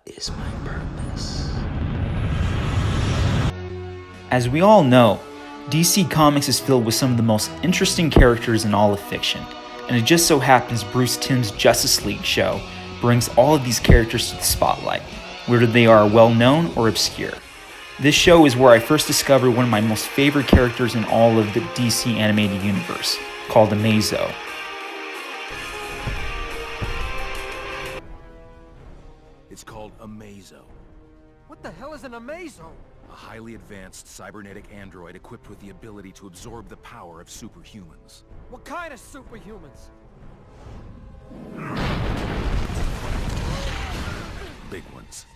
is my purpose? As we all know, DC Comics is filled with some of the most interesting characters in all of fiction, and it just so happens Bruce Timm's Justice League show brings all of these characters to the spotlight, whether they are well known or obscure. This show is where I first discovered one of my most favorite characters in all of the DC animated universe, called Amazo. It's called Amazo. What the hell is an Amazo? A highly advanced cybernetic android equipped with the ability to absorb the power of superhumans. What kind of superhumans? Big ones.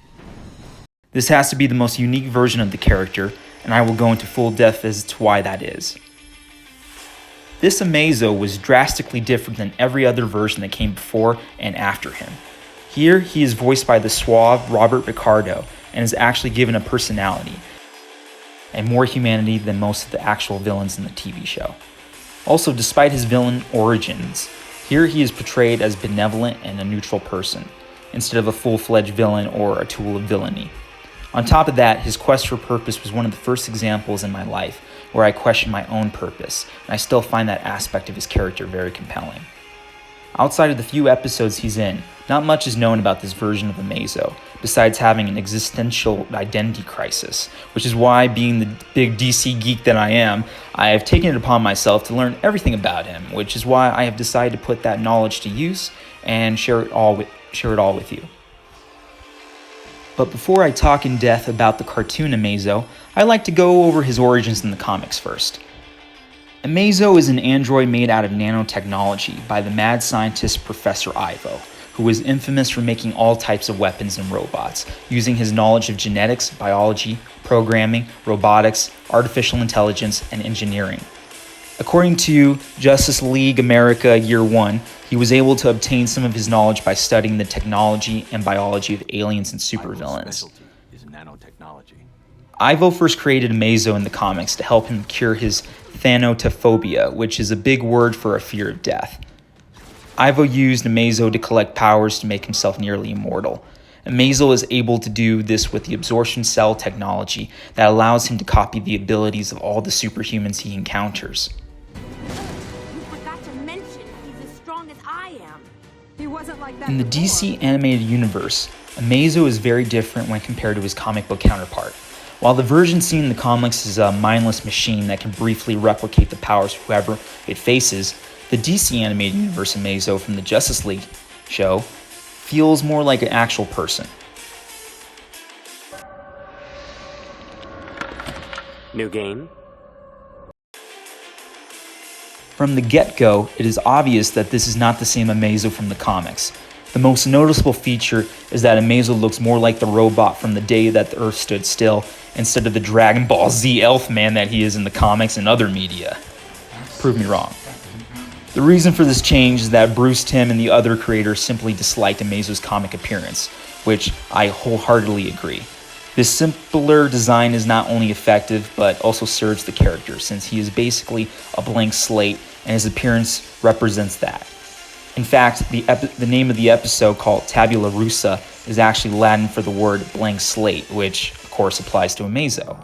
This has to be the most unique version of the character, and I will go into full depth as to why that is. This Amazo was drastically different than every other version that came before and after him. Here, he is voiced by the suave Robert Picardo and is actually given a personality and more humanity than most of the actual villains in the TV show. Also, despite his villain origins, here he is portrayed as benevolent and a neutral person, instead of a full-fledged villain or a tool of villainy. On top of that, his quest for purpose was one of the first examples in my life where I questioned my own purpose, and I still find that aspect of his character very compelling. Outside of the few episodes he's in, not much is known about this version of Amazo, besides having an existential identity crisis, which is why, being the big DC geek that I am, I have taken it upon myself to learn everything about him, which is why I have decided to put that knowledge to use and share it all with you. But before I talk in depth about the cartoon Amazo, I like to go over his origins in the comics first. Amazo is an android made out of nanotechnology by the mad scientist Professor Ivo, who was infamous for making all types of weapons and robots, using his knowledge of genetics, biology, programming, robotics, artificial intelligence, and engineering. According to Justice League America Year 1, he was able to obtain some of his knowledge by studying the technology and biology of aliens and supervillains. Ivo's specialty is nanotechnology. Ivo first created Amazo in the comics to help him cure his thanatophobia, which is a big word for a fear of death. Ivo used Amazo to collect powers to make himself nearly immortal. Amazo is able to do this with the absorption cell technology that allows him to copy the abilities of all the superhumans he encounters. You forgot to mention he's as strong as I am. He wasn't like that In the before. DC animated universe, Amazo is very different when compared to his comic book counterpart. While the version seen in the comics is a mindless machine that can briefly replicate the powers of whoever it faces, the DC animated universe Amazo from the Justice League show feels more like an actual person. New game? From the get-go, it is obvious that this is not the same Amazo from the comics. The most noticeable feature is that Amazo looks more like the robot from the day that the Earth stood still, instead of the Dragon Ball Z elf man that he is in the comics and other media. Prove me wrong. The reason for this change is that Bruce Timm and the other creators simply disliked Amazo's comic appearance, which I wholeheartedly agree. This simpler design is not only effective, but also serves the character, since he is basically a blank slate, and his appearance represents that. In fact, the name of the episode, called Tabula Rasa, is actually Latin for the word blank slate, which of course applies to Amazo.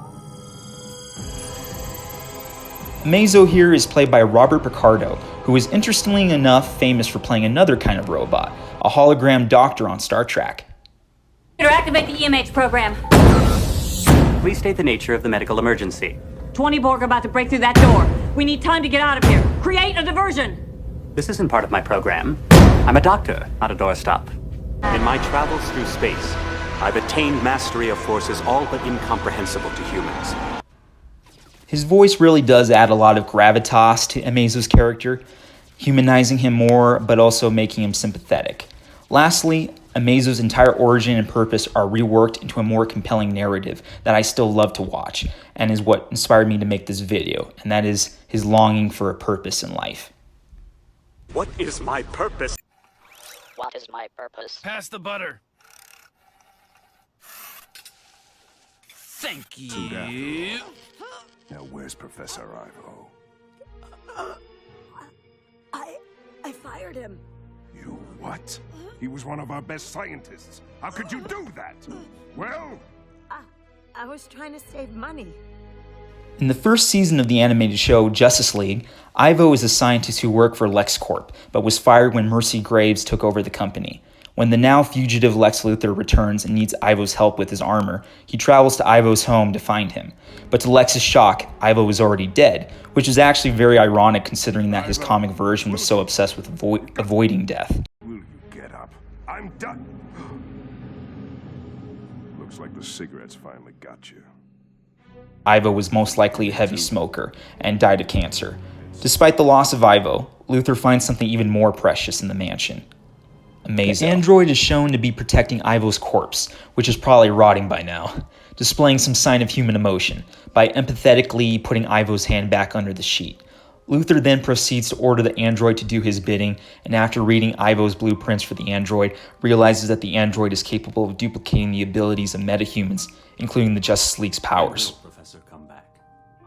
Amazo here is played by Robert Picardo, who is interestingly enough famous for playing another kind of robot, a hologram doctor on Star Trek. Activate the EMH program. Please state the nature of the medical emergency. 20 Borg are about to break through that door. We need time to get out of here. Create a diversion. This isn't part of my program. I'm a doctor, not a doorstop. In my travels through space, I've attained mastery of forces all but incomprehensible to humans. His voice really does add a lot of gravitas to Amazo's character, humanizing him more, but also making him sympathetic. Lastly, Amazo's entire origin and purpose are reworked into a more compelling narrative that I still love to watch, and is what inspired me to make this video, and that is his longing for a purpose in life. What is my purpose? What is my purpose? Pass the butter. Thank you. Now where's Professor Ivo? I fired him. You What? He was one of our best scientists. How could you do that? Well, I was trying to save money. In the first season of the animated show Justice League, Ivo is a scientist who worked for LexCorp, but was fired when Mercy Graves took over the company. When the now fugitive Lex Luthor returns and needs Ivo's help with his armor, he travels to Ivo's home to find him. But to Lex's shock, Ivo was already dead, which is actually very ironic considering that his comic version was so obsessed with avoiding death. will you get up? I'm done. Looks like the cigarettes finally got you. Ivo was most likely a heavy smoker and died of cancer. Despite the loss of Ivo, Luthor finds something even more precious in the mansion. Amazo. The android is shown to be protecting Ivo's corpse, which is probably rotting by now, displaying some sign of human emotion by empathetically putting Ivo's hand back under the sheet. Luthor then proceeds to order the android to do his bidding, and after reading Ivo's blueprints for the android, realizes that the android is capable of duplicating the abilities of metahumans, including the Justice League's powers. Will Professor come back?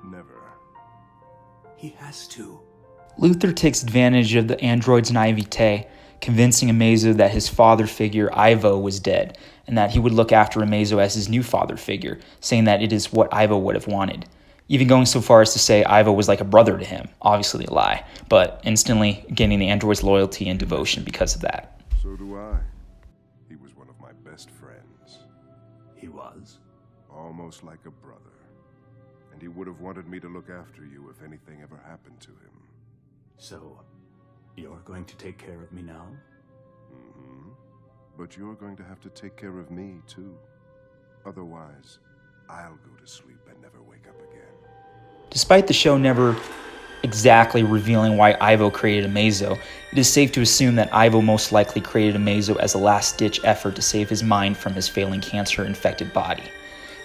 Never. He has to. Luthor takes advantage of the android's naivete, convincing Amazo that his father figure, Ivo, was dead, and that he would look after Amazo as his new father figure, saying that it is what Ivo would have wanted. Even going so far as to say Ivo was like a brother to him, obviously a lie, but instantly gaining the android's loyalty and devotion because of that. So do I. He was one of my best friends. He was? Almost like a brother. And he would have wanted me to look after you if anything ever happened to him. So, you're going to take care of me now? Mm-hmm. But you're going to have to take care of me, too. Otherwise, I'll go to sleep and never wake up again. Despite the show never exactly revealing why Ivo created Amazo, it is safe to assume that Ivo most likely created Amazo as a last-ditch effort to save his mind from his failing cancer-infected body,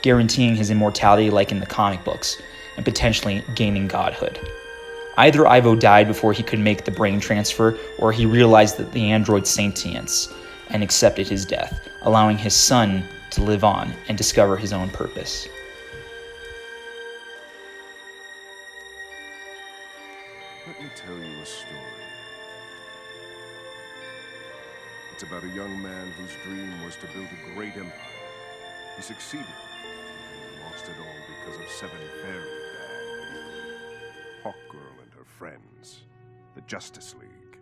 guaranteeing his immortality like in the comic books, and potentially gaining godhood. Either Ivo died before he could make the brain transfer, or he realized that the android's sentience and accepted his death, allowing his son to live on and discover his own purpose. Let me tell you a story. It's about a young man whose dream was to build a great empire. He succeeded, and he lost it all because of 7 very bad people. Hawkgirl and her friends, the Justice League.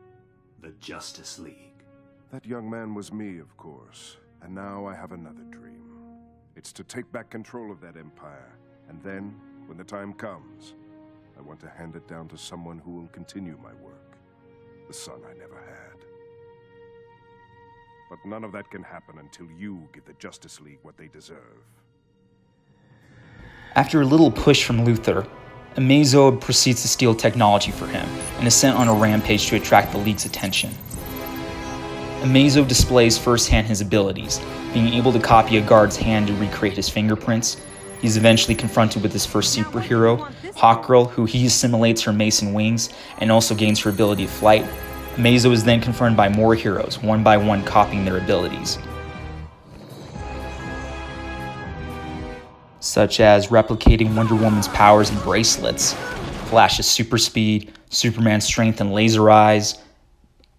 The Justice League. That young man was me, of course, and now I have another dream. It's to take back control of that empire, and then, when the time comes, I want to hand it down to someone who will continue my work. The son I never had. But none of that can happen until you give the Justice League what they deserve. After a little push from Luthor, Amazo proceeds to steal technology for him and is sent on a rampage to attract the League's attention. Amazo displays firsthand his abilities, being able to copy a guard's hand to recreate his fingerprints. He's eventually confronted with his first superhero, Hawkgirl, who he assimilates her mason wings and also gains her ability of flight. Amazo is then confronted by more heroes, one by one copying their abilities, such as replicating Wonder Woman's powers and bracelets, Flash's super speed, Superman's strength and laser eyes,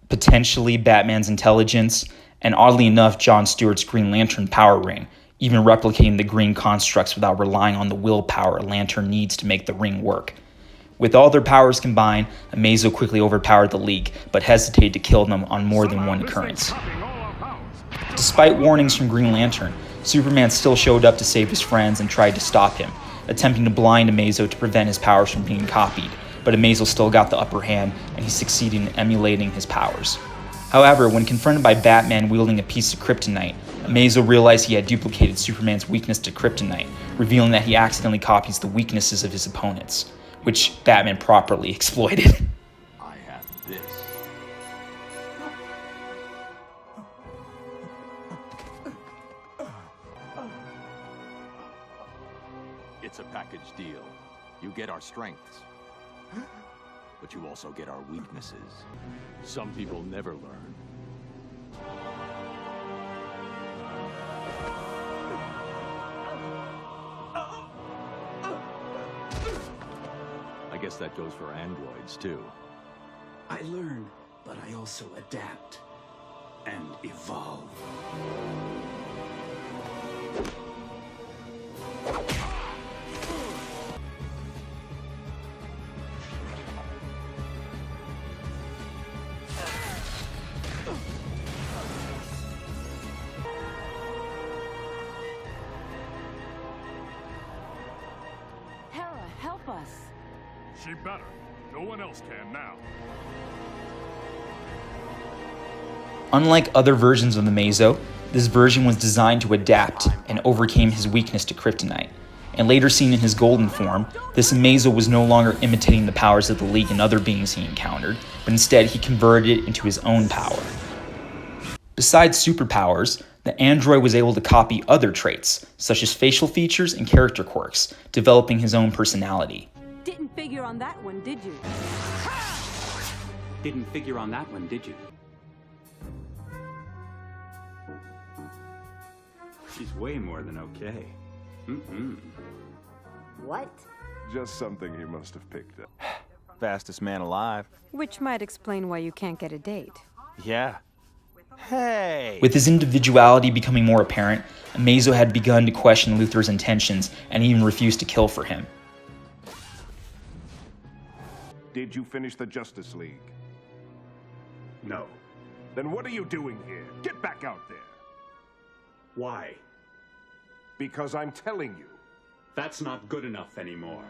potentially Batman's intelligence, and oddly enough, John Stewart's Green Lantern power ring, even replicating the green constructs without relying on the willpower a lantern needs to make the ring work. With all their powers combined, Amazo quickly overpowered the League, but hesitated to kill them on more than one occurrence. Despite warnings from Green Lantern, Superman still showed up to save his friends and tried to stop him, attempting to blind Amazo to prevent his powers from being copied, but Amazo still got the upper hand and he succeeded in emulating his powers. However, when confronted by Batman wielding a piece of kryptonite, Amazo realized he had duplicated Superman's weakness to kryptonite, revealing that he accidentally copies the weaknesses of his opponents, which Batman properly exploited. I have this. It's a package deal. You get our strengths, but you also get our weaknesses. Some people never learn. I guess that goes for androids, too. I learn, but I also adapt. and evolve. Hera, help us. She better. No one else can now. Unlike other versions of the Amazo, this version was designed to adapt and overcame his weakness to kryptonite. And later seen in his golden form, this Amazo was no longer imitating the powers of the League and other beings he encountered, but instead he converted it into his own power. Besides superpowers, the android was able to copy other traits, such as facial features and character quirks, developing his own personality. Didn't figure on that one, did you? Didn't figure on that one, did you? She's way more than okay. What? Just something he must have picked up. Fastest man alive. Which might explain why you can't get a date. Yeah. Hey! With his individuality becoming more apparent, Amazo had begun to question Luthor's intentions and even refused to kill for him. Did you finish the Justice League? No. Then what are you doing here? Get back out there. Why? Because I'm telling you. That's not good enough anymore.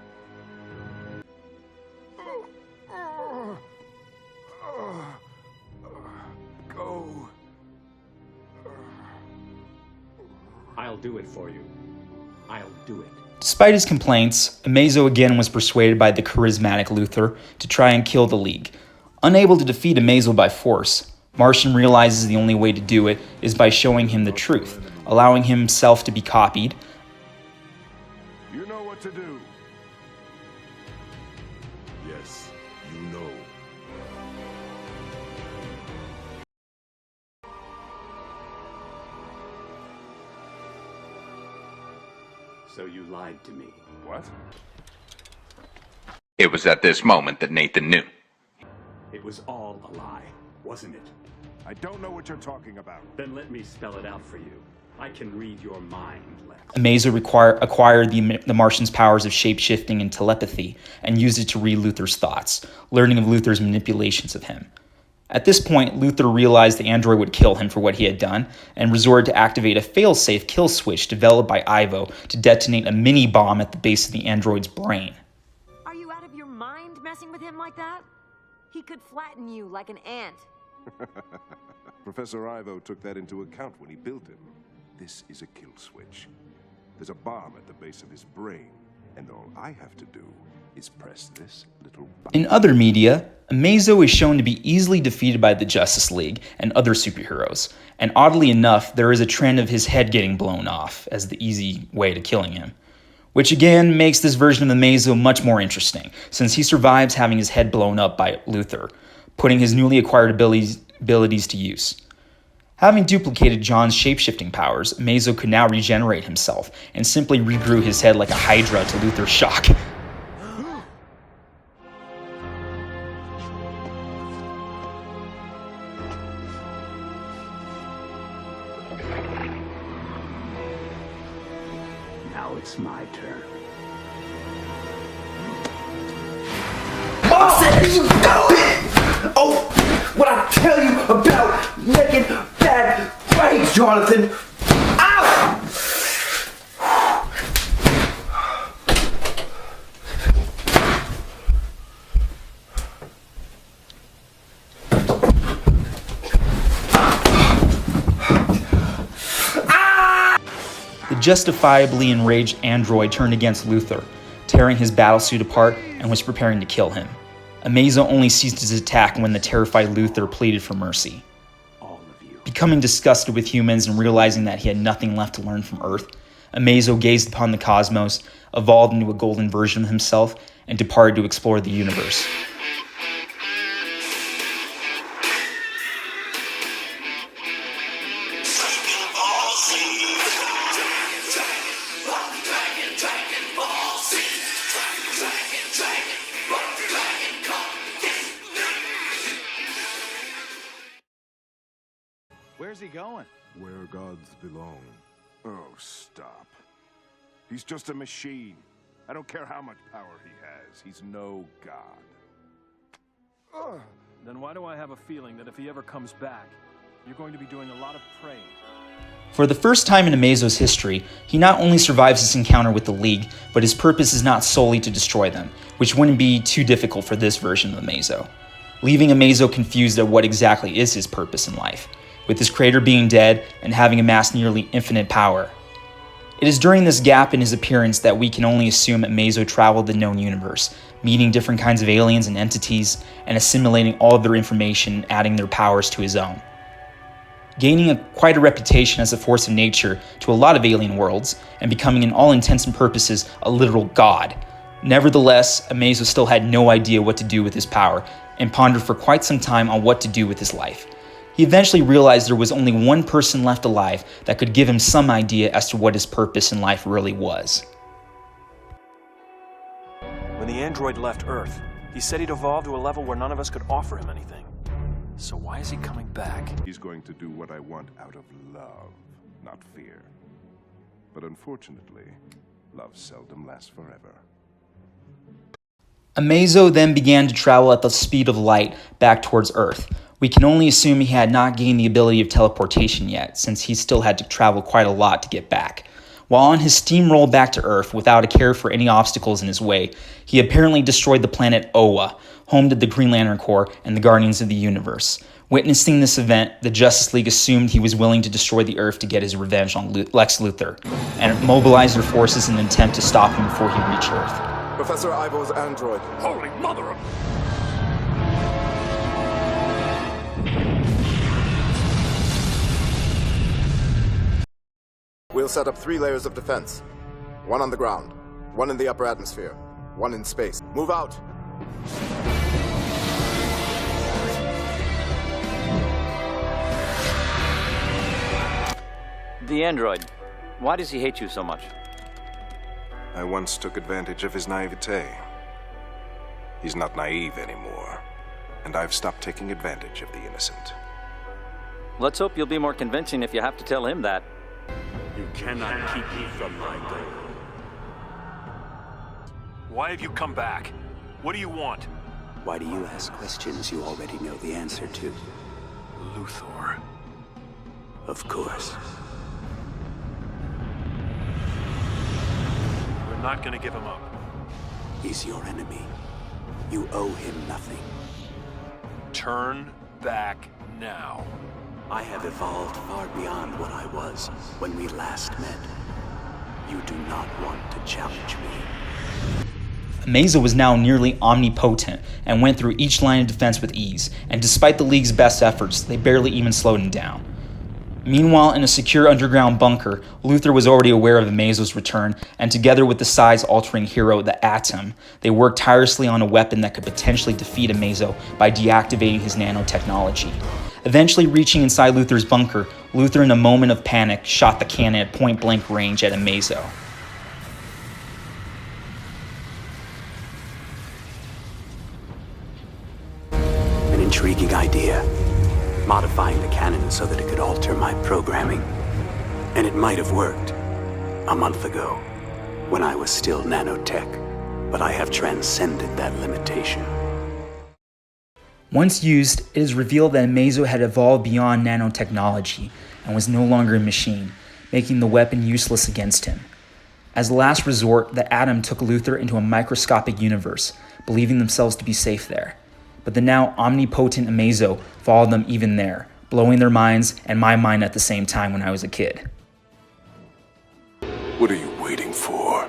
Go. I'll do it for you. I'll do it. Despite his complaints, Amazo again was persuaded by the charismatic Luthor to try and kill the League. Unable to defeat Amazo by force, Martian realizes the only way to do it is by showing him the truth, allowing himself to be copied. You know what to do. Yes, you know. So you lied to me. What? It was at this moment that Nathan knew. It was all a lie, wasn't it? I don't know what you're talking about. Then let me spell it out for you. I can read your mind, Lex. Amazo acquired the Martian's powers of shape-shifting and telepathy and used it to read Luthor's thoughts, learning of Luthor's manipulations of him. At this point, Luthor realized the android would kill him for what he had done and resorted to activate a fail-safe kill switch developed by Ivo to detonate a mini-bomb at the base of the android's brain. Are you out of your mind messing with him like that? He could flatten you like an ant. Professor Ivo took that into account when he built him. This is a kill switch. There's a bomb at the base of his brain, and all I have to do is press this little button. In other media, Amazo is shown to be easily defeated by the Justice League and other superheroes, and oddly enough, there is a trend of his head getting blown off as the easy way to killing him. Which again makes this version of Amazo much more interesting, since he survives having his head blown up by Luthor, putting his newly acquired abilities to use. Having duplicated John's shape-shifting powers, Amazo could now regenerate himself and simply regrew his head like a Hydra to Luthor's shock. Now it's my turn. Oh, what I tell you about making bad grades, Jonathan. Ow! The justifiably enraged android turned against Luthor, tearing his battlesuit apart and was preparing to kill him. Amazo only ceased his attack when the terrified Luthor pleaded for mercy. All of you. Becoming disgusted with humans and realizing that he had nothing left to learn from Earth, Amazo gazed upon the cosmos, evolved into a golden version of himself, and departed to explore the universe. going? Where gods belong. Oh, stop. He's just a machine. I don't care how much power he has. He's no god. Ugh. Then why do I have a feeling that if he ever comes back, you're going to be doing a lot of praying? For the first time in Amazo's history, he not only survives this encounter with the League, but his purpose is not solely to destroy them, which wouldn't be too difficult for this version of Amazo, leaving Amazo confused at what exactly is his purpose in life, with his creator being dead and having amassed nearly infinite power. It is during this gap in his appearance that we can only assume Amazo traveled the known universe, meeting different kinds of aliens and entities, and assimilating all of their information, adding their powers to his own. Gaining quite a reputation as a force of nature to a lot of alien worlds, and becoming in all intents and purposes a literal god. Nevertheless, Amazo still had no idea what to do with his power, and pondered for quite some time on what to do with his life. He eventually realized there was only one person left alive that could give him some idea as to what his purpose in life really was. When the android left Earth, he said he'd evolved to a level where none of us could offer him anything. So why is he coming back? He's going to do what I want out of love, not fear. But unfortunately, love seldom lasts forever. Amazo then began to travel at the speed of light back towards Earth. We can only assume he had not gained the ability of teleportation yet, since he still had to travel quite a lot to get back. While on his steamroll back to Earth without a care for any obstacles in his way, he apparently destroyed the planet Oa, home to the Green Lantern Corps and the Guardians of the Universe. Witnessing this event, the Justice League assumed he was willing to destroy the Earth to get his revenge on Lex Luthor, and mobilized their forces in an attempt to stop him before he reached Earth. Professor Ivo's android. Holy mother of... We'll set up 3 layers of defense. 1 on the ground, 1 in the upper atmosphere, 1 in space. Move out! The android. Why does he hate you so much? I once took advantage of his naivete. He's not naive anymore, and I've stopped taking advantage of the innocent. Let's hope you'll be more convincing if you have to tell him that. You cannot keep me from my goal. Why have you come back? What do you want? Why do you ask questions you already know the answer to? Luthor. Of course. We're not gonna give him up. He's your enemy. You owe him nothing. Turn back now. I have evolved far beyond what I was when we last met. You do not want to challenge me. Amazo was now nearly omnipotent and went through each line of defense with ease, and despite the League's best efforts, they barely even slowed him down. Meanwhile, in a secure underground bunker, Luthor was already aware of Amazo's return, and together with the size-altering hero, the Atom, they worked tirelessly on a weapon that could potentially defeat Amazo by deactivating his nanotechnology. Eventually reaching inside Luthor's bunker, Luthor in a moment of panic shot the cannon at point-blank range at Amazo. An intriguing idea. Modifying the cannon so that it could alter my programming. And it might have worked a month ago, when I was still nanotech. But I have transcended that limitation. Once used, it is revealed that Amazo had evolved beyond nanotechnology and was no longer a machine, making the weapon useless against him. As a last resort, the Atom took Luthor into a microscopic universe, believing themselves to be safe there. But the now omnipotent Amazo followed them even there, blowing their minds and my mind at the same time when I was a kid. What are you waiting for?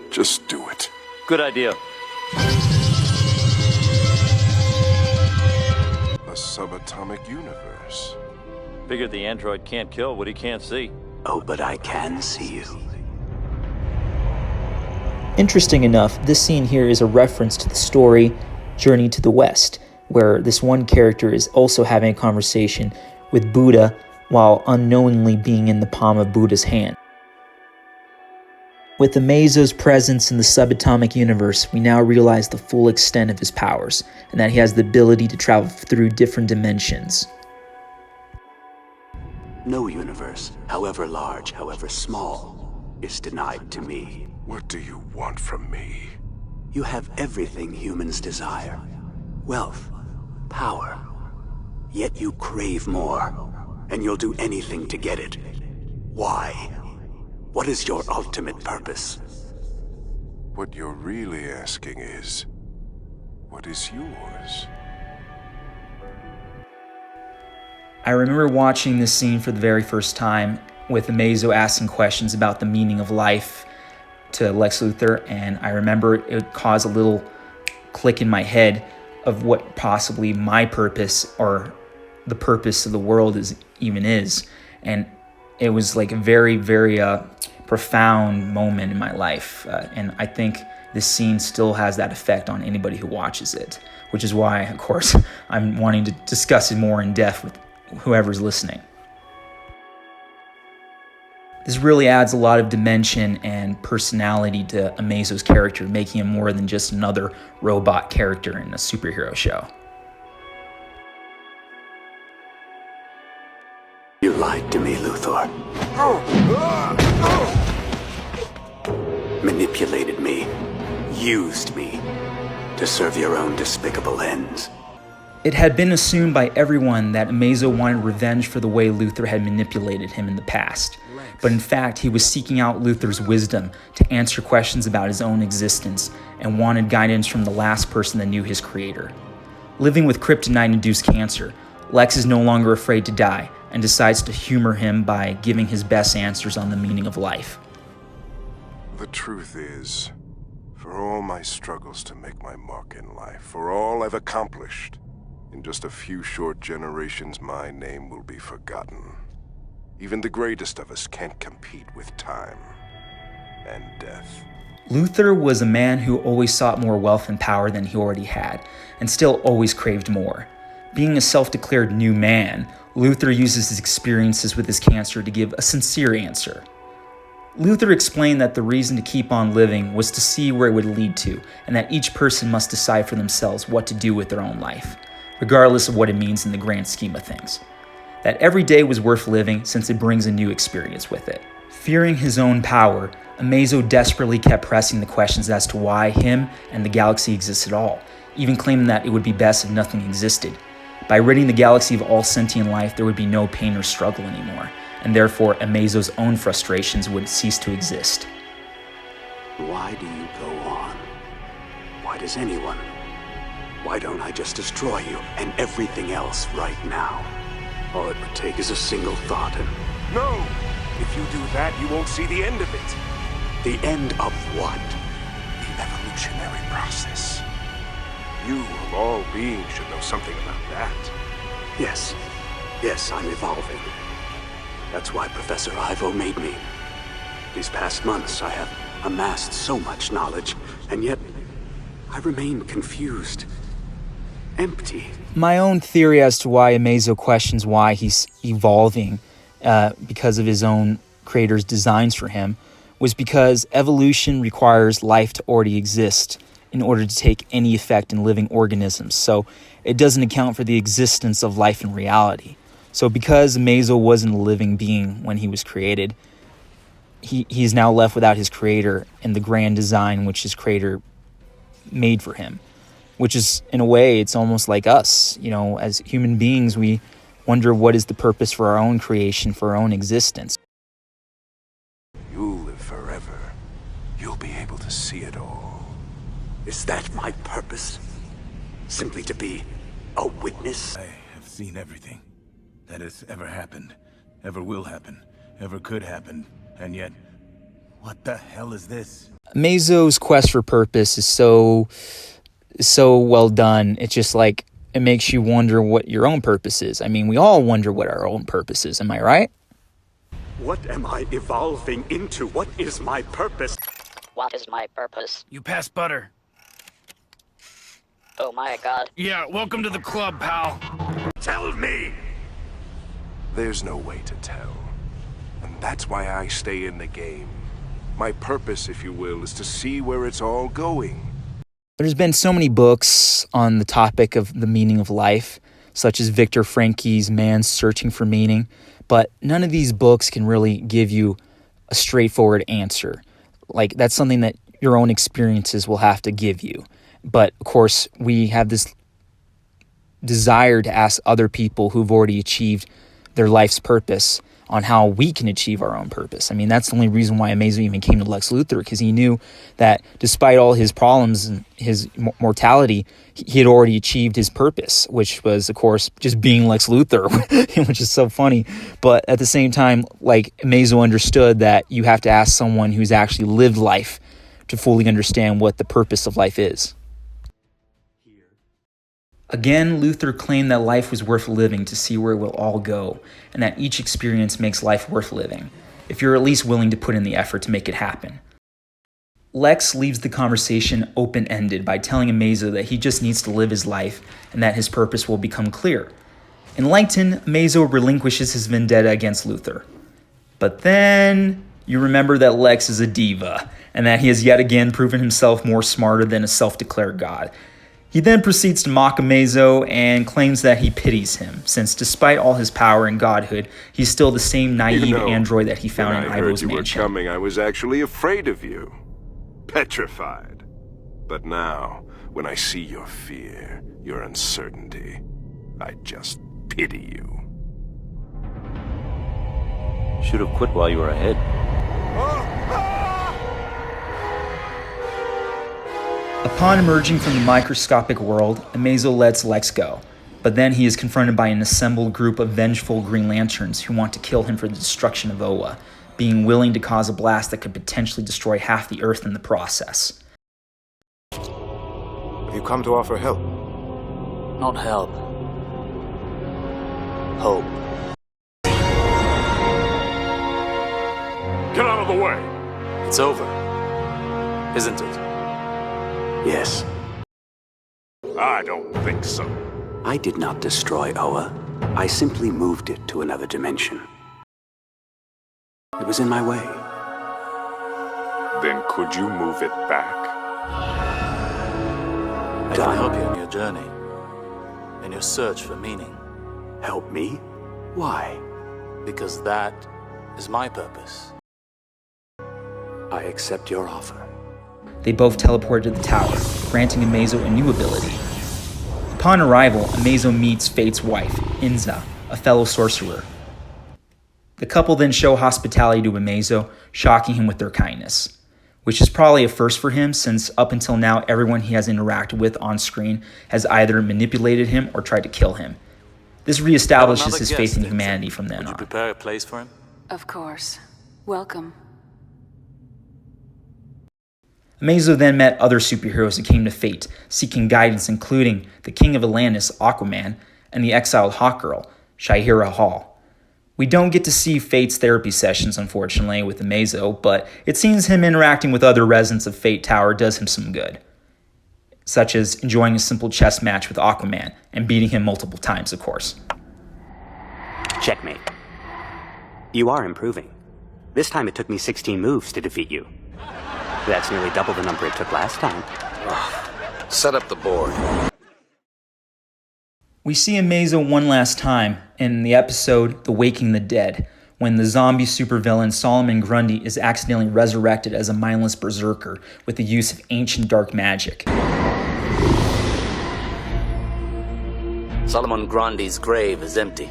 Just do it. Good idea. A subatomic universe. Figured the android can't kill what he can't see. Oh, but I can see you. Interesting enough, this scene here is a reference to the story Journey to the West, where this one character is also having a conversation with Buddha while unknowingly being in the palm of Buddha's hand. With Amazo's presence in the subatomic universe, we now realize the full extent of his powers, and that he has the ability to travel through different dimensions. No universe, however large, however small, is denied to me. What do you want from me? You have everything humans desire. Wealth, power. Yet you crave more, and you'll do anything to get it. Why? What is your ultimate purpose? What you're really asking is, what is yours? I remember watching this scene for the very first time with Amazo asking questions about the meaning of life to Lex Luthor, and I remember it caused a little click in my head of what possibly my purpose or the purpose of the world is. And it was like a very, very profound moment in my life, and I think this scene still has that effect on anybody who watches it, which is why, of course, I'm wanting to discuss it more in depth with whoever's listening. This really adds a lot of dimension and personality to Amazo's character, making him more than just another robot character in a superhero show. You lied to me, Luthor. Manipulated me, used me, to serve your own despicable ends. It had been assumed by everyone that Amazo wanted revenge for the way Luthor had manipulated him in the past. But in fact, he was seeking out Luthor's wisdom to answer questions about his own existence and wanted guidance from the last person that knew his creator. Living with kryptonite-induced cancer, Lex is no longer afraid to die and decides to humor him by giving his best answers on the meaning of life. The truth is, for all my struggles to make my mark in life, for all I've accomplished, in just a few short generations, my name will be forgotten. Even the greatest of us can't compete with time and death. Luthor was a man who always sought more wealth and power than he already had, and still always craved more. Being a self-declared new man, Luthor uses his experiences with his cancer to give a sincere answer. Luthor explained that the reason to keep on living was to see where it would lead to, and that each person must decide for themselves what to do with their own life, regardless of what it means in the grand scheme of things. That every day was worth living since it brings a new experience with it. Fearing his own power, Amazo desperately kept pressing the questions as to why him and the galaxy exist at all, even claiming that it would be best if nothing existed. By ridding the galaxy of all sentient life, there would be no pain or struggle anymore, and therefore Amazo's own frustrations would cease to exist. Why do you go on? Why does anyone? Why don't I just destroy you and everything else right now? All it would take is a single thought and... No! If you do that, you won't see the end of it. The end of what? The evolutionary process. You, of all beings, should know something about that. Yes, I'm evolving. That's why Professor Ivo made me. These past months, I have amassed so much knowledge, and yet I remain confused. Empty. My own theory as to why Amazo questions why he's evolving because of his own creator's designs for him was because evolution requires life to already exist in order to take any effect in living organisms. So it doesn't account for the existence of life in reality. So because Amazo wasn't a living being when he was created, he's now left without his creator and the grand design which his creator made for him. Which is, in a way, it's almost like us. You know, as human beings, we wonder what is the purpose for our own creation, for our own existence. You'll live forever. You'll be able to see it all. Is that my purpose? Simply to be a witness? I have seen everything that has ever happened, ever will happen, ever could happen, and yet, what the hell is this? Amazo's quest for purpose is so well done. It's just like, it makes you wonder what your own purpose is. I mean, we all wonder what our own purpose is, am I right? What am I evolving into? What is my purpose? What is my purpose? You passed butter. Oh my god. Yeah, welcome to the club, pal. Tell me! There's no way to tell. And that's why I stay in the game. My purpose, if you will, is to see where it's all going. There's been so many books on the topic of the meaning of life, such as Viktor Frankl's Man's Searching for Meaning, but none of these books can really give you a straightforward answer. Like, that's something that your own experiences will have to give you. But, of course, we have this desire to ask other people who've already achieved their life's purpose on how we can achieve our own purpose. I mean, that's the only reason why Amazo even came to Lex Luthor, because he knew that despite all his problems and his mortality, he had already achieved his purpose, which was, of course, just being Lex Luthor, which is so funny. But at the same time, like, Amazo understood that you have to ask someone who's actually lived life to fully understand what the purpose of life is. Again, Luthor claimed that life was worth living to see where it will all go, and that each experience makes life worth living, if you're at least willing to put in the effort to make it happen. Lex leaves the conversation open-ended by telling Amazo that he just needs to live his life and that his purpose will become clear. Enlightened, Amazo relinquishes his vendetta against Luthor. But then you remember that Lex is a diva, and that he has yet again proven himself more smarter than a self-declared god. He then proceeds to mock Amazo and claims that he pities him, since despite all his power and godhood, he's still the same naive android that he found in Ivo's mansion. When I heard you were coming, I was actually afraid of you. Petrified. But now, when I see your fear, your uncertainty, I just pity you. Should have quit while you were ahead. Upon emerging from the microscopic world, Amazo lets Lex go, but then he is confronted by an assembled group of vengeful Green Lanterns who want to kill him for the destruction of Oa, being willing to cause a blast that could potentially destroy half the Earth in the process. Have you come to offer help? Not help. Hope. Get out of the way! It's over. Isn't it? Yes. I don't think so. I did not destroy Oa. I simply moved it to another dimension. It was in my way. Then could you move it back? I can help you in your journey, in your search for meaning. Help me? Why? Because that is my purpose. I accept your offer. They both teleport to the tower, granting Amazo a new ability. Upon arrival, Amazo meets Fate's wife, Inza, a fellow sorcerer. The couple then show hospitality to Amazo, shocking him with their kindness, which is probably a first for him, since up until now everyone he has interacted with on screen has either manipulated him or tried to kill him. This reestablishes his faith in humanity from then on. Would you prepare a place for him? Of course. Welcome. Amazo then met other superheroes who came to Fate, seeking guidance, including the King of Atlantis, Aquaman, and the exiled Hawkgirl, Shahira Hall. We don't get to see Fate's therapy sessions, unfortunately, with Amazo, but it seems him interacting with other residents of Fate Tower does him some good, such as enjoying a simple chess match with Aquaman and beating him multiple times, of course. Checkmate. You are improving. This time it took me 16 moves to defeat you. That's nearly double the number it took last time. Set up the board. We see Amazo one last time in the episode The Waking the Dead, when the zombie supervillain Solomon Grundy is accidentally resurrected as a mindless berserker with the use of ancient dark magic. Solomon Grundy's grave is empty.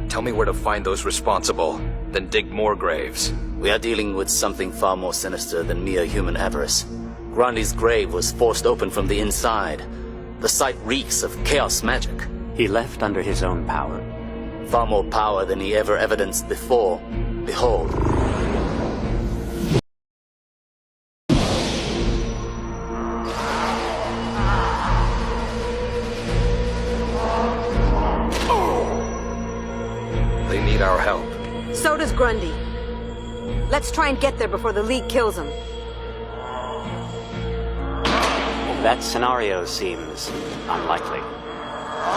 Tell me where to find those responsible, then dig more graves. We are dealing with something far more sinister than mere human avarice. Grundy's grave was forced open from the inside. The site reeks of chaos magic. He left under his own power. Far more power than he ever evidenced before. Behold. They need our help. So does Grundy. Let's try and get there before the League kills him. That scenario seems unlikely.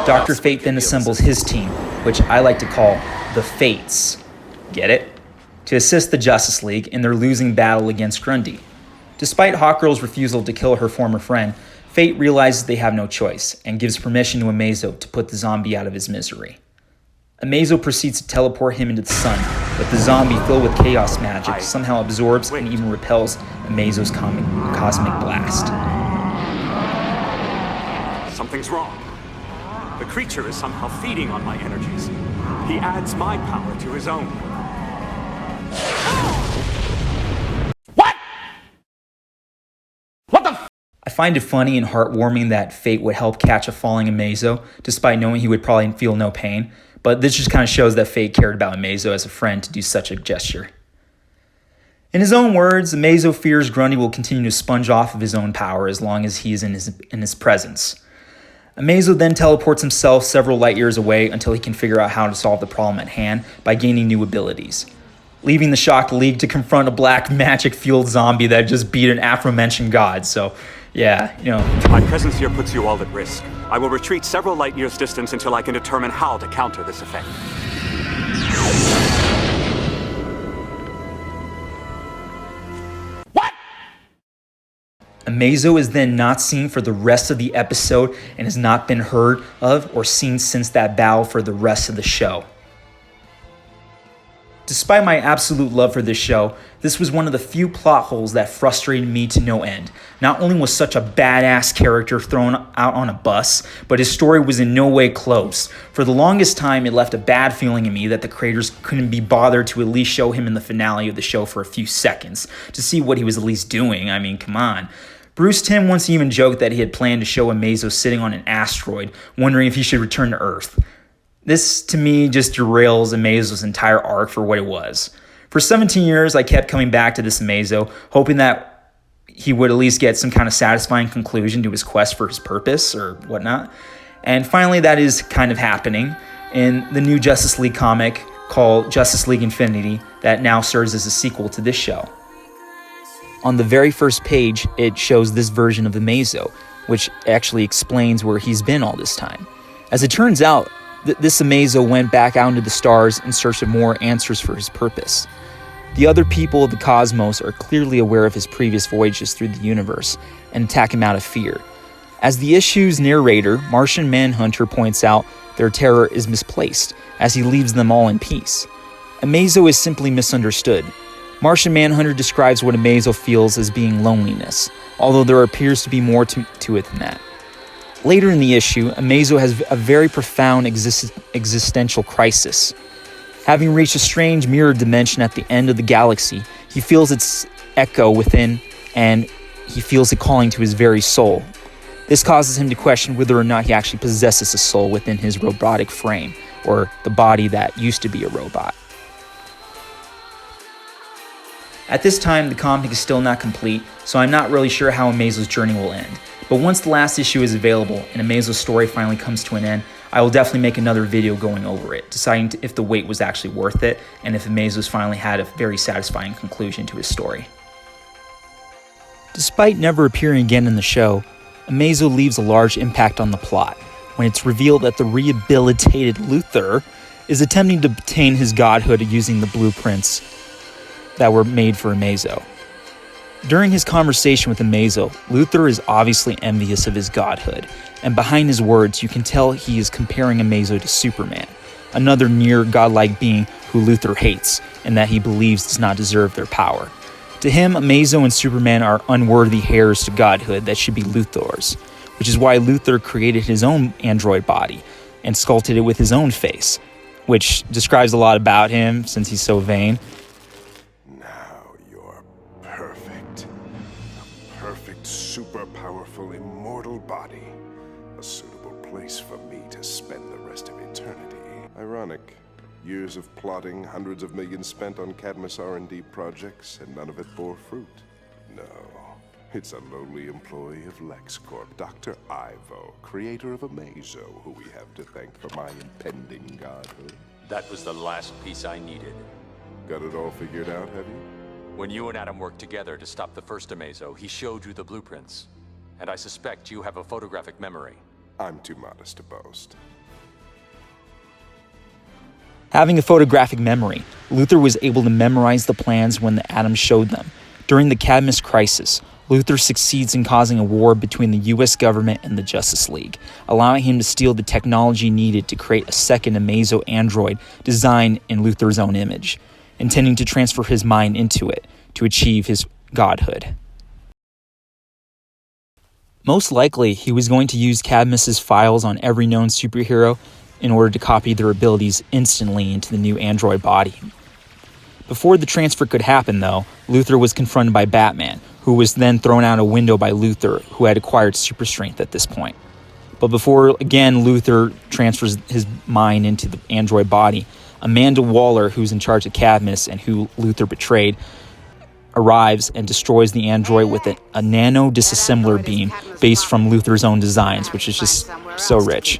Dr. Fate then assembles his team, which I like to call the Fates. Get it? To assist the Justice League in their losing battle against Grundy. Despite Hawkgirl's refusal to kill her former friend, Fate realizes they have no choice and gives permission to Amazo to put the zombie out of his misery. Amazo proceeds to teleport him into the sun, but the zombie, filled with chaos magic, somehow absorbs and even repels Amazo's cosmic blast. Something's wrong. The creature is somehow feeding on my energies. He adds my power to his own. I find it funny and heartwarming that Fate would help catch a falling Amazo, despite knowing he would probably feel no pain, but this just kind of shows that Fate cared about Amazo as a friend to do such a gesture. In his own words, Amazo fears Grundy will continue to sponge off of his own power as long as he is in his presence. Amazo then teleports himself several light years away until he can figure out how to solve the problem at hand by gaining new abilities, leaving the Shock League to confront a black magic-fueled zombie that just beat an aforementioned god, so yeah, you know. My presence here puts you all at risk. I will retreat several light years distance until I can determine how to counter this effect. Amazo is then not seen for the rest of the episode and has not been heard of or seen since that battle for the rest of the show. Despite my absolute love for this show, this was one of the few plot holes that frustrated me to no end. Not only was such a badass character thrown out on a bus, but his story was in no way closed. For the longest time, it left a bad feeling in me that the creators couldn't be bothered to at least show him in the finale of the show for a few seconds, to see what he was at least doing. I mean, come on. Bruce Timm once even joked that he had planned to show Amazo sitting on an asteroid, wondering if he should return to Earth. This, to me, just derails Amazo's entire arc for what it was. For 17 years, I kept coming back to this Amazo, hoping that he would at least get some kind of satisfying conclusion to his quest for his purpose or whatnot. And finally, that is kind of happening in the new Justice League comic called Justice League Infinity that now serves as a sequel to this show. On the very first page, it shows this version of Amazo, which actually explains where he's been all this time. As it turns out, this Amazo went back out into the stars in search of more answers for his purpose. The other people of the cosmos are clearly aware of his previous voyages through the universe and attack him out of fear. As the issue's narrator, Martian Manhunter, points out, their terror is misplaced, as he leaves them all in peace. Amazo is simply misunderstood. Martian Manhunter describes what Amazo feels as being loneliness, although there appears to be more to it than that. Later in the issue, Amazo has a very profound existential crisis. Having reached a strange mirror dimension at the end of the galaxy, he feels its echo within, and he feels it calling to his very soul. This causes him to question whether or not he actually possesses a soul within his robotic frame, or the body that used to be a robot. At this time, the comic is still not complete, so I'm not really sure how Amazo's journey will end. But once the last issue is available and Amazo's story finally comes to an end, I will definitely make another video going over it, deciding if the wait was actually worth it, and if Amazo's finally had a very satisfying conclusion to his story. Despite never appearing again in the show, Amazo leaves a large impact on the plot, when it's revealed that the rehabilitated Luthor is attempting to obtain his godhood using the blueprints that were made for Amazo. During his conversation with Amazo, Luthor is obviously envious of his godhood, and behind his words you can tell he is comparing Amazo to Superman, another near godlike being who Luthor hates and that he believes does not deserve their power. To him, Amazo and Superman are unworthy heirs to godhood that should be Luthor's, which is why Luthor created his own android body and sculpted it with his own face, which describes a lot about him since he's so vain. Super powerful, immortal body. A suitable place for me to spend the rest of eternity. Ironic. Years of plotting, hundreds of millions spent on Cadmus R&D projects, and none of it bore fruit. No. It's a lowly employee of LexCorp, Dr. Ivo, creator of Amazo, who we have to thank for my impending godhood. That was the last piece I needed. Got it all figured out, have you? When you and Adam worked together to stop the first Amazo, he showed you the blueprints. And I suspect you have a photographic memory. I'm too modest to boast. Having a photographic memory, Luthor was able to memorize the plans when the Atom showed them. During the Cadmus crisis, Luthor succeeds in causing a war between the US government and the Justice League, allowing him to steal the technology needed to create a second Amazo android designed in Luthor's own image, intending to transfer his mind into it to achieve his godhood. Most likely, he was going to use Cadmus's files on every known superhero in order to copy their abilities instantly into the new android body. Before the transfer could happen, though, Luthor was confronted by Batman, who was then thrown out a window by Luthor, who had acquired super strength at this point. But before, again, Luthor transfers his mind into the android body, Amanda Waller, who's in charge of Cadmus and who Luthor betrayed, arrives and destroys the android with a nano disassembler beam based from Luthor's own designs, which is just so rich.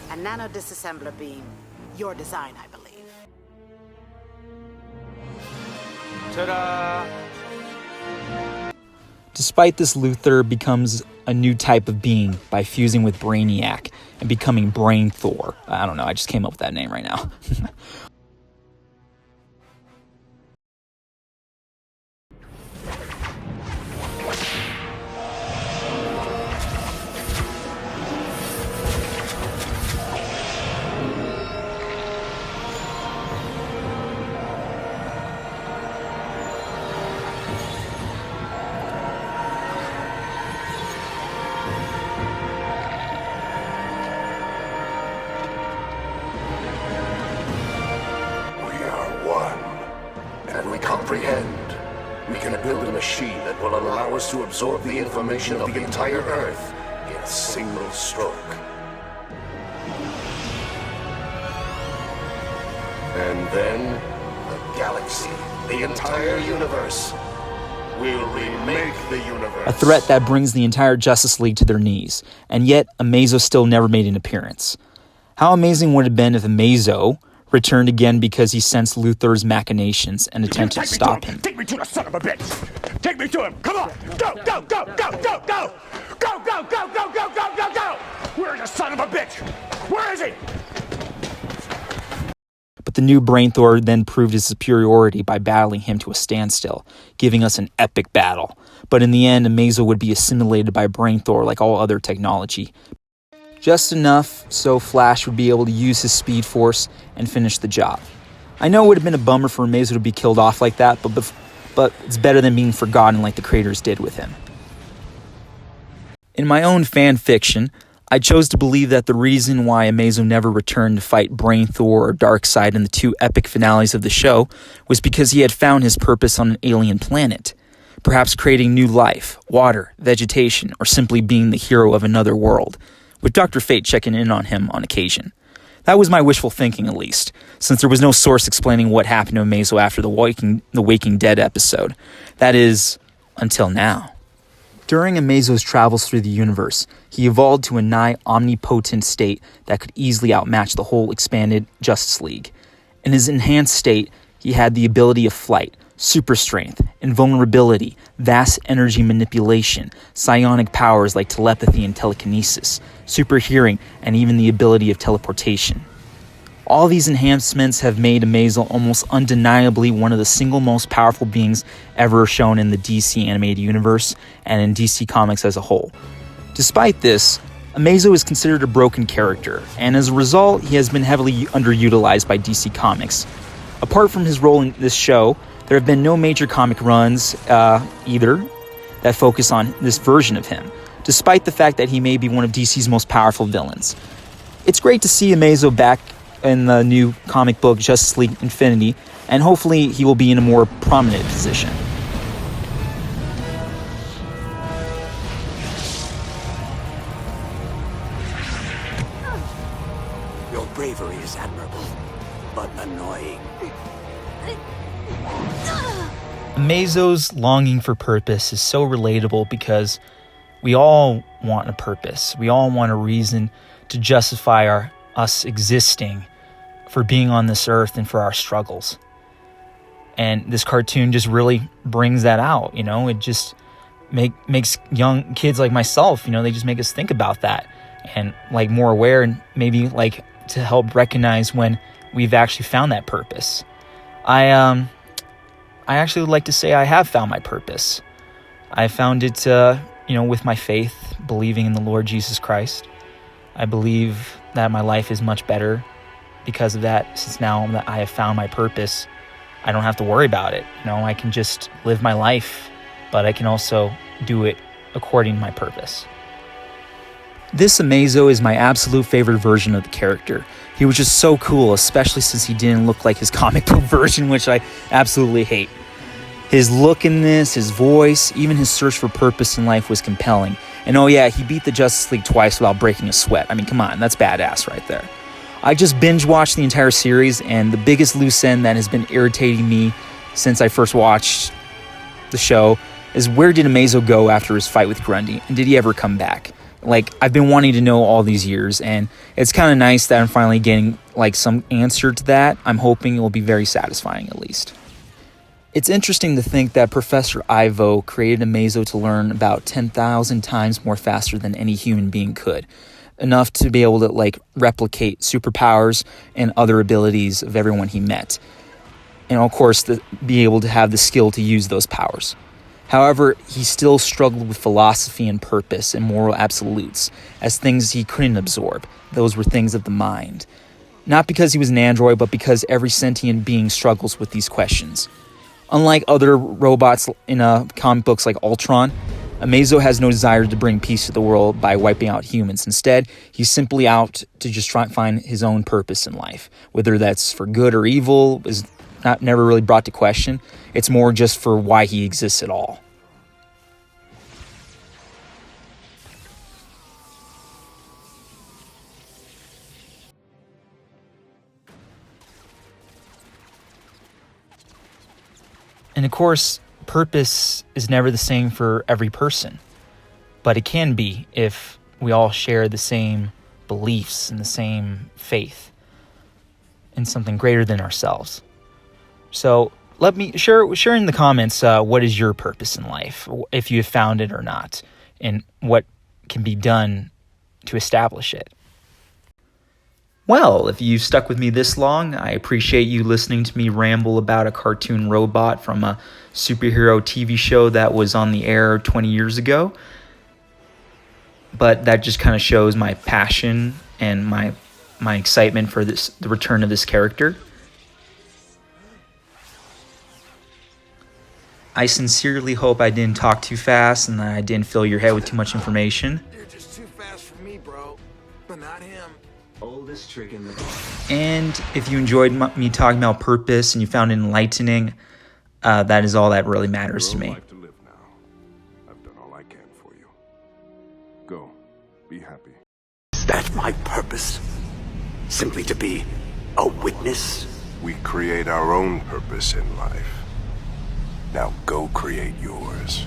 A nano disassembler beam. Your design, I believe. Ta-da! Despite this, Luthor becomes a new type of being by fusing with Brainiac and becoming Brain Thor. I don't know, I just came up with that name right now. Comprehend. We can build a machine that will allow us to absorb the information of the entire Earth in a single stroke. And then, the galaxy, the entire universe, will remake the universe. A threat that brings the entire Justice League to their knees, and yet Amazo still never made an appearance. How amazing would it have been if Amazo returned again because he sensed Luthor's machinations and attempted to stop him? Take me to the son of a bitch! Take me to him! Come on! Go, go, go, go, go, go! Go, go, go, go, go, go, go, go! Where's the son of a bitch? Where is he? But the new Brain Thor then proved his superiority by battling him to a standstill, giving us an epic battle. But in the end, Amazo would be assimilated by Brain Thor like all other technology. Just enough so Flash would be able to use his Speed Force and finish the job. I know it would have been a bummer for Amazo to be killed off like that, but it's better than being forgotten like the creators did with him. In my own fan fiction, I chose to believe that the reason why Amazo never returned to fight Brain Thor or Darkseid in the two epic finales of the show was because he had found his purpose on an alien planet, perhaps creating new life, water, vegetation, or simply being the hero of another world, with Dr. Fate checking in on him on occasion. That was my wishful thinking, at least, since there was no source explaining what happened to Amazo after the Waking Dead episode. That is, until now. During Amazo's travels through the universe, he evolved to a nigh omnipotent state that could easily outmatch the whole expanded Justice League. In his enhanced state, he had the ability of flight, super strength, invulnerability, vast energy manipulation, psionic powers like telepathy and telekinesis, super hearing, and even the ability of teleportation. All these enhancements have made Amazo almost undeniably one of the single most powerful beings ever shown in the DC animated universe and in DC Comics as a whole. Despite this, Amazo is considered a broken character, and as a result, he has been heavily underutilized by DC Comics. Apart from his role in this show, there have been no major comic runs either that focus on this version of him, despite the fact that he may be one of DC's most powerful villains. It's great to see Amazo back in the new comic book Justice League Infinity, and hopefully he will be in a more prominent position. Your bravery is admirable, but annoying. Amazo's longing for purpose is so relatable because we all want a purpose. We all want a reason to justify us existing, for being on this earth and for our struggles. And this cartoon just really brings that out, you know? It just makes young kids like myself, you know, they just make us think about that and like more aware and maybe like to help recognize when we've actually found that purpose. I actually would like to say I have found my purpose. I found it, with my faith, believing in the Lord Jesus Christ. I believe that my life is much better because of that. Since now that I have found my purpose, I don't have to worry about it. I can just live my life, but I can also do it according to my purpose. This Amazo is my absolute favorite version of the character. He was just so cool, especially since he didn't look like his comic book version, which I absolutely hate. His look in this, his voice, even his search for purpose in life was compelling. And oh yeah, he beat the Justice League twice without breaking a sweat. I mean, come on, that's badass right there. I just binge-watched the entire series, and the biggest loose end that has been irritating me since I first watched the show is, where did Amazo go after his fight with Grundy, and did he ever come back? I've been wanting to know all these years, and it's kind of nice that I'm finally getting, some answer to that. I'm hoping it will be very satisfying, at least. It's interesting to think that Professor Ivo created Amazo to learn about 10,000 times more faster than any human being could. Enough to be able to, replicate superpowers and other abilities of everyone he met. And, of course, be able to have the skill to use those powers. However, he still struggled with philosophy and purpose and moral absolutes as things he couldn't absorb. Those were things of the mind. Not because he was an android, but because every sentient being struggles with these questions. Unlike other robots in comic books like Ultron, Amazo has no desire to bring peace to the world by wiping out humans. Instead, he's simply out to just try and find his own purpose in life. Whether that's for good or evil is never really brought to question. It's more just for why he exists at all. And of course, purpose is never the same for every person, but it can be if we all share the same beliefs and the same faith in something greater than ourselves. So let me share in the comments what is your purpose in life, if you have found it or not, and what can be done to establish it. Well, if you've stuck with me this long, I appreciate you listening to me ramble about a cartoon robot from a superhero TV show that was on the air 20 years ago. But that just kind of shows my passion and my excitement for the return of this character. I sincerely hope I didn't talk too fast and that I didn't fill your head with too much information. You're just too fast for me, bro. But not him. Oldest trick in the book. And if you enjoyed me talking about purpose and you found it enlightening, that is all that really matters to me. Life to live now. I've done all I can for you. Go. Be happy. Is that my purpose? Simply to be a witness? We create our own purpose in life. Now go create yours.